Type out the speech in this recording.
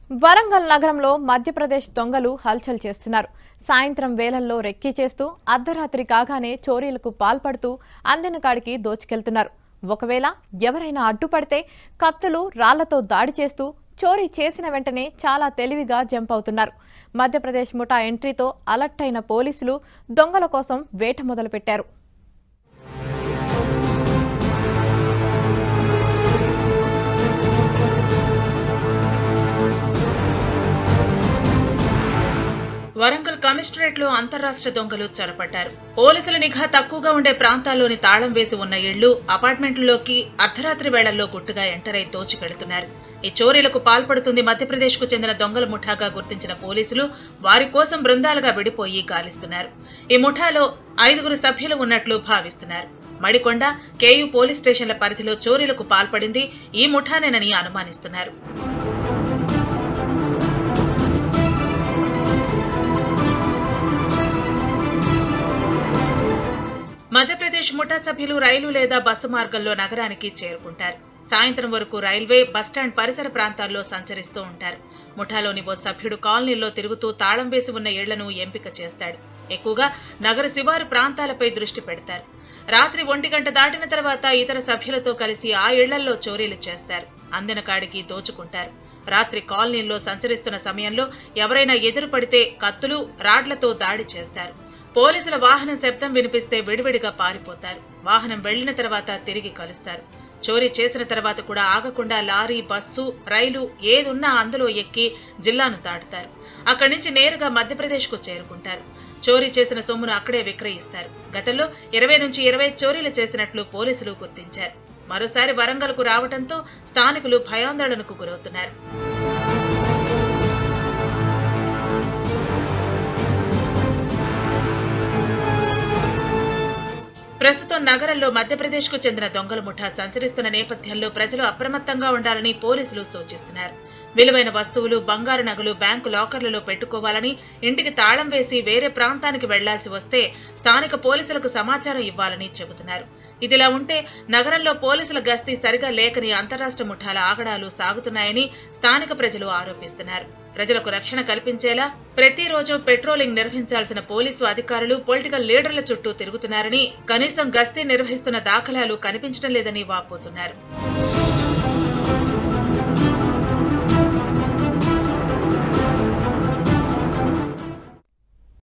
వరంగల్ నగరంలో మధ్యప్రదేశ్ దొంగలు హల్చల్ చేస్తున్నారు. సాయంత్రం వేళల్లో రెక్కీ చేస్తూ అర్ధరాత్రి కాగానే చోరీలకు పాల్పడుతూ అందిన కాడికి దోచుకెళ్తున్నారు. ఒకవేళ ఎవరైనా అడ్డుపడితే కత్తులు రాళ్లతో దాడి చేస్తూ చోరీ చేసిన వెంటనే చాలా తెలివిగా జంప్ అవుతున్నారు. మధ్యప్రదేశ్ ముఠా ఎంట్రీతో అలర్ట్ అయిన పోలీసులు దొంగల కోసం వేట మొదలుపెట్టారు. వరంగల్ కమిషనరేట్ లో అంతర్రాష్ట్ర దొంగలు చొరబడ్డారు. పోలీసుల నిఘా తక్కువగా ఉండే ప్రాంతాల్లోని తాళం వేసి ఉన్న ఇళ్లు, అపార్ట్మెంట్లలోకి అర్ధరాత్రి వేళల్లో గుట్టుగా ఎంటర్ అయి దోచుకెడుతున్నారు. ఈ చోరీలకు పాల్పడుతుంది మధ్యప్రదేశ్ కు చెందిన దొంగల ముఠాగా గుర్తించిన పోలీసులు వారి కోసం బృందాలుగా విడిపోయి గాలిస్తున్నారు. ఈ ముఠాలో 5 సభ్యులు ఉన్నట్లు భావిస్తున్నారు. మడికొండ, కేయూ పోలీస్ స్టేషన్ల పరిధిలో చోరీలకు పాల్పడింది ఈ ముఠానేనని అనుమానిస్తున్నారు. మధ్యప్రదేశ్ ముఠా సభ్యులు రైలు లేదా బస్సు మార్గంలో నగరానికి చేరుకుంటారు. సాయంత్రం వరకు రైల్వే, బస్టాండ్ పరిసర ప్రాంతాల్లో సంచరిస్తూ ఉంటారు. ముఠాలోని ఓ సభ్యుడు కాలనీల్లో తిరుగుతూ తాళం వేసి ఉన్న ఇళ్లను ఎంపిక చేస్తాడు. ఎక్కువగా నగర శివారు ప్రాంతాలపై దృష్టి పెడతారు. రాత్రి 1 గంట దాటిన తర్వాత ఇతర సభ్యులతో కలిసి ఆ ఇళ్లల్లో చోరీలు చేస్తారు. అందిన కాడికి దోచుకుంటారు. రాత్రి కాలనీల్లో సంచరిస్తున్న సమయంలో ఎవరైనా ఎదురుపడితే కత్తులు, రాడ్లతో దాడి చేస్తారు. పోలీసుల వాహనం శబ్దం వినిపిస్తే విడివిడిగా పారిపోతారు. వాహనం వెళ్లిన తర్వాత తిరిగి కలుస్తారు. చోరీ చేసిన తర్వాత కూడా ఆగకుండా లారీ, బస్సు, రైలు ఏదున్నా అందులో ఎక్కి జిల్లాను దాటుతారు. అక్కడి నుంచి నేరుగా మధ్యప్రదేశ్ కు చేరుకుంటారు. చోరీ చేసిన సొమ్మును అక్కడే విక్రయిస్తారు. గతంలో 20 నుంచి 25 చోరీలు చేసినట్లు పోలీసులు గుర్తించారు. మరోసారి వరంగల్ కు రావడంతో స్థానికులు భయాందోళనకు గురవుతున్నారు. ప్రస్తుతం నగరంలో మధ్యప్రదేశ్ కు చెందిన దొంగల ముఠా సంచరిస్తున్న నేపథ్యంలో ప్రజలు అప్రమత్తంగా ఉండాలని పోలీసులు సూచిస్తున్నారు. విలువైన వస్తువులు, బంగారు నగలు బ్యాంకు లాకర్లలో పెట్టుకోవాలని, ఇంటికి తాళం వేసి వేరే ప్రాంతానికి వెళ్లాల్సి వస్తే స్థానిక పోలీసులకు సమాచారం ఇవ్వాలని చెబుతున్నారు. ఇదిలా ఉంటే నగరంలో పోలీసుల గస్తీ సరిగా లేకని అంతర్రాష్ట్ర ముఠాల ఆగడాలు సాగుతున్నాయని స్థానిక ప్రజలు ఆరోపిస్తున్నారు. ప్రజలకు రక్షణ కల్పించేలా ప్రతిరోజు పెట్రోలింగ్ నిర్వహించాల్సిన పోలీసు అధికారులు పొలిటికల్ లీడర్ల చుట్టూ తిరుగుతున్నారని, కనీసం గస్తీ నిర్వహిస్తున్న దాఖలాలు కనిపించడం లేదని వాపోతున్నారు.